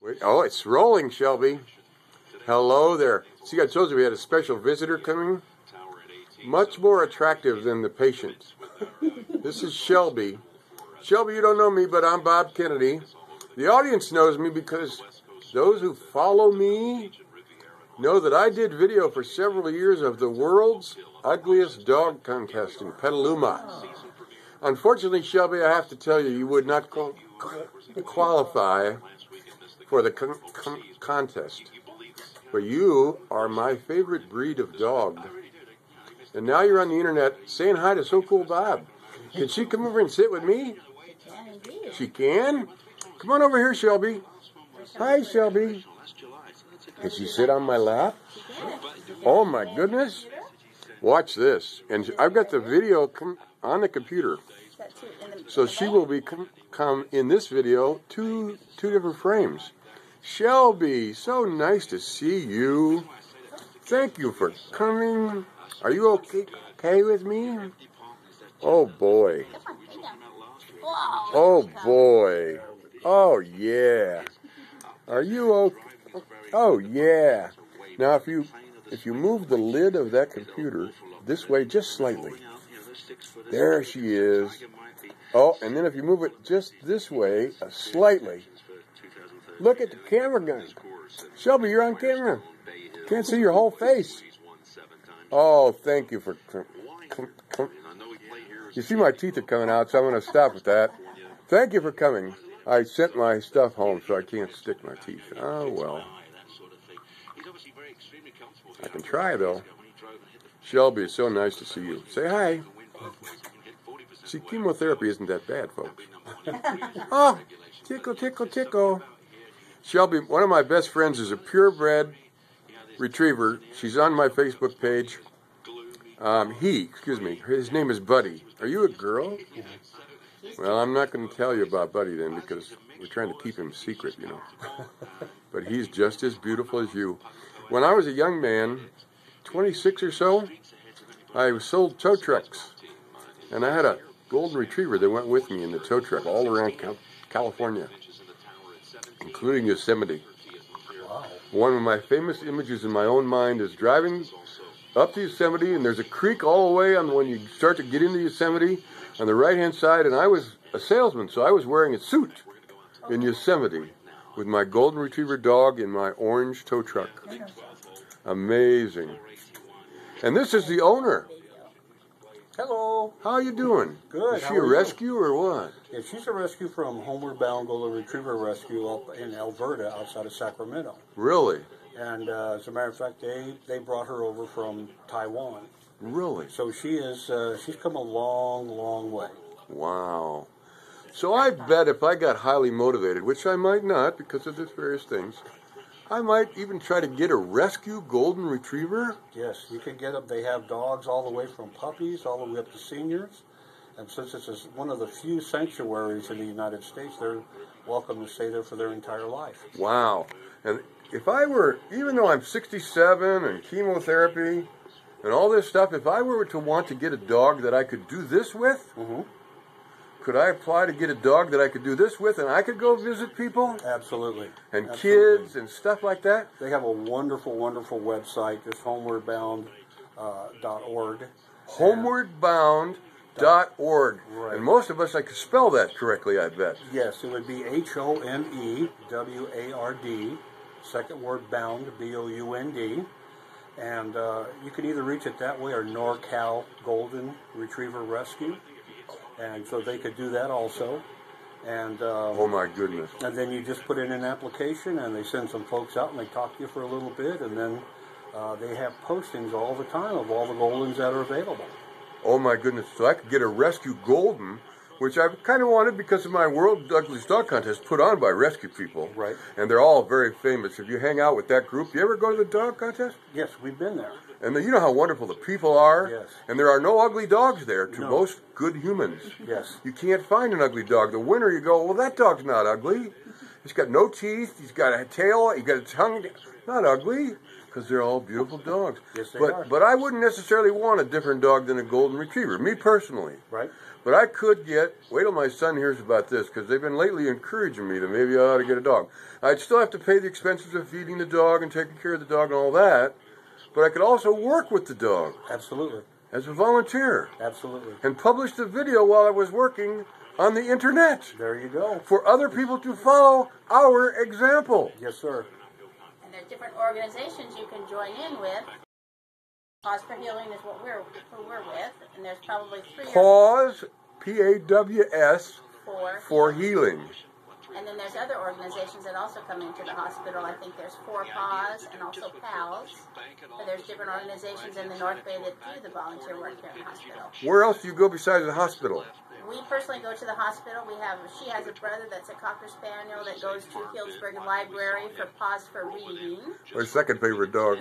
Wait, oh, it's rolling, Shelby. Hello there. See, I told you we had a special visitor coming. Much more attractive than the patient. This is Shelby. Shelby, you don't know me, but I'm Bob Kennedy. The audience knows me because those who follow me know that I did video for several years of the world's ugliest dog contest in Petaluma. Unfortunately, Shelby, I have to tell you, you would not qualify for the contest. But you are my favorite breed of dog. And now you're on the internet saying hi to SoCooL Bob. Can she come over and sit with me? She can? Come on over here, Shelby. Hi, Shelby. Can she sit on my lap? Oh, my goodness. Watch this. And I've got the video on the computer. So she will come in this video two different frames. Shelby, so nice to see you. Thank you for coming. Are you okay with me? Oh, boy. Oh, boy. Oh, yeah. Are you okay? Oh, yeah. Now, if you move the lid of that computer this way just slightly. There she is. Oh, and then if you move it just this way, slightly. Look at the camera gun. Shelby, you're on camera. Can't see your whole face. Oh, thank you for... You see my teeth are coming out, so I'm going to stop with that. Thank you for coming. I sent my stuff home, so I can't stick my teeth. Oh, well. I can try, though. Shelby, it's so nice to see you. Say hi. See, chemotherapy isn't that bad, folks. Oh, tickle, tickle, tickle. Shelby, one of my best friends is a purebred retriever. She's on my Facebook page. His name is Buddy. Are you a girl? Well, I'm not going to tell you about Buddy then because we're trying to keep him secret, you know. But he's just as beautiful as you. When I was a young man, 26 or so, I sold tow trucks. And I had a golden retriever that went with me in the tow truck all around California, including Yosemite. Wow. One of my famous images in my own mind is driving up to Yosemite, and there's a creek all the way on when you start to get into Yosemite on the right-hand side, and I was a salesman, so I was wearing a suit in Yosemite with my golden retriever dog in my orange tow truck. Amazing. And this is the owner. Hello. How are you doing? Good. Is she a rescue or what? Yeah, she's a rescue from Homeward Bound Golden Retriever Rescue up in Alberta outside of Sacramento. Really? And as a matter of fact, they brought her over from Taiwan. Really? So she's come a long, long way. Wow. So I bet if I got highly motivated, which I might not because of these various things, I might even try to get a rescue golden retriever. Yes, you can get them. They have dogs all the way from puppies all the way up to seniors. And since this is one of the few sanctuaries in the United States, they're welcome to stay there for their entire life. Wow. And if I were, even though I'm 67 and chemotherapy and all this stuff, if I were to want to get a dog that I could do this with, could I apply to get a dog that I could do this with and I could go visit people? Absolutely. And kids and stuff like that? They have a wonderful, wonderful website, just homewardbound.org. Homewardbound.org. Right. And most of us, I could spell that correctly, I bet. Yes, it would be HOMEWARD, second word bound, BOUND. And you can either reach it that way or NorCal Golden Retriever Rescue. And so they could do that also. And oh my goodness. And then you just put in an application and they send some folks out and they talk to you for a little bit, and then they have postings all the time of all the Goldens that are available. Oh my goodness. So I could get a rescue golden, which I kind of wanted because of my World Ugliest Dog Contest put on by rescue people. Right. And they're all very famous. If you hang out with that group, you ever go to the dog contest? Yes, we've been there. And you know how wonderful the people are? Yes. And there are no ugly dogs there to most good humans. Yes. You can't find an ugly dog. The winner, you go, well, that dog's not ugly. He's got no teeth. He's got a tail. He's got a tongue. Not ugly, because they're all beautiful dogs. Yes, they are. But I wouldn't necessarily want a different dog than a golden retriever, me personally. Right. But I could get, wait till my son hears about this, because they've been lately encouraging me to maybe I ought to get a dog. I'd still have to pay the expenses of feeding the dog and taking care of the dog and all that, but I could also work with the dog. Absolutely. As a volunteer. Absolutely. And publish the video while I was working on the internet. There you go. For other people to follow our example. Yes, sir. And there's different organizations you can join in with. Pause for Healing is who we're with, and there's probably 3 Pause, P-A-W-S, for healing. And then there's other organizations that also come into the hospital. I think there's 4 Paws and also PALS. So there's different organizations in the North Bay that do the volunteer work here in the hospital. Where else do you go besides the hospital? We personally go to the hospital. She has a brother that's a Cocker Spaniel that goes to Healdsburg Library for Paws for Reading. My second favorite dog.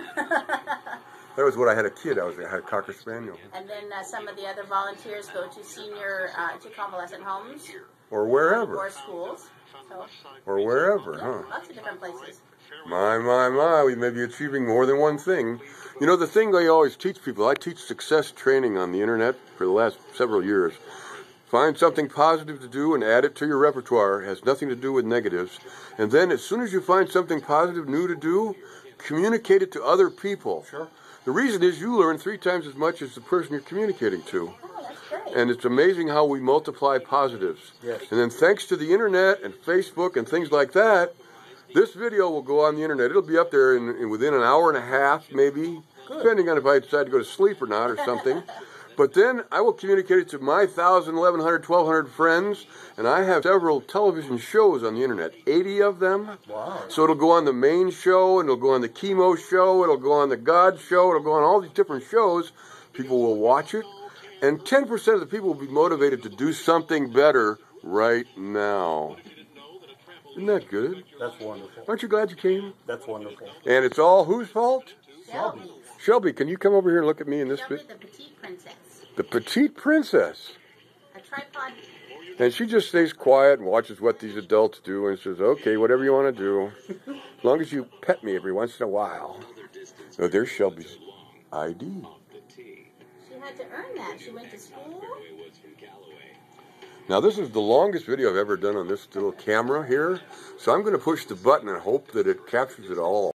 That was when I had a kid. I had a Cocker Spaniel. And then some of the other volunteers go to to convalescent homes. Or wherever. Or schools. So, or wherever, yeah, huh? Lots of different places. My, we may be achieving more than one thing. You know, the thing I always teach people, I teach success training on the internet for the last several years. Find something positive to do and add it to your repertoire. It has nothing to do with negatives. And then as soon as you find something positive new to do, communicate it to other people. Sure. The reason is you learn 3 times as much as the person you're communicating to. Oh, that's great. And it's amazing how we multiply positives. Yes. And then thanks to the internet and Facebook and things like that, this video will go on the internet. It'll be up there within an hour and a half, maybe, depending on if I decide to go to sleep or not or something. But then I will communicate it to my 1,000, 1,100, 1,200 friends, and I have several television shows on the internet, 80 of them. Wow. So it'll go on the main show, and it'll go on the chemo show, it'll go on the God show, it'll go on all these different shows. People will watch it, and 10% of the people will be motivated to do something better right now. Isn't that good? That's wonderful. Aren't you glad you came? That's wonderful. And it's all whose fault? Shelby. Shelby, can you come over here and look at me in this Shelby, bit? the petite princess. The petite princess. A tripod. And she just stays quiet and watches what these adults do and says, okay, whatever you want to do. As long as you pet me every once in a while. Oh, there's Shelby's ID. She had to earn that. She went to school. Now, this is the longest video I've ever done on this little camera here. So I'm going to push the button and hope that it captures it all.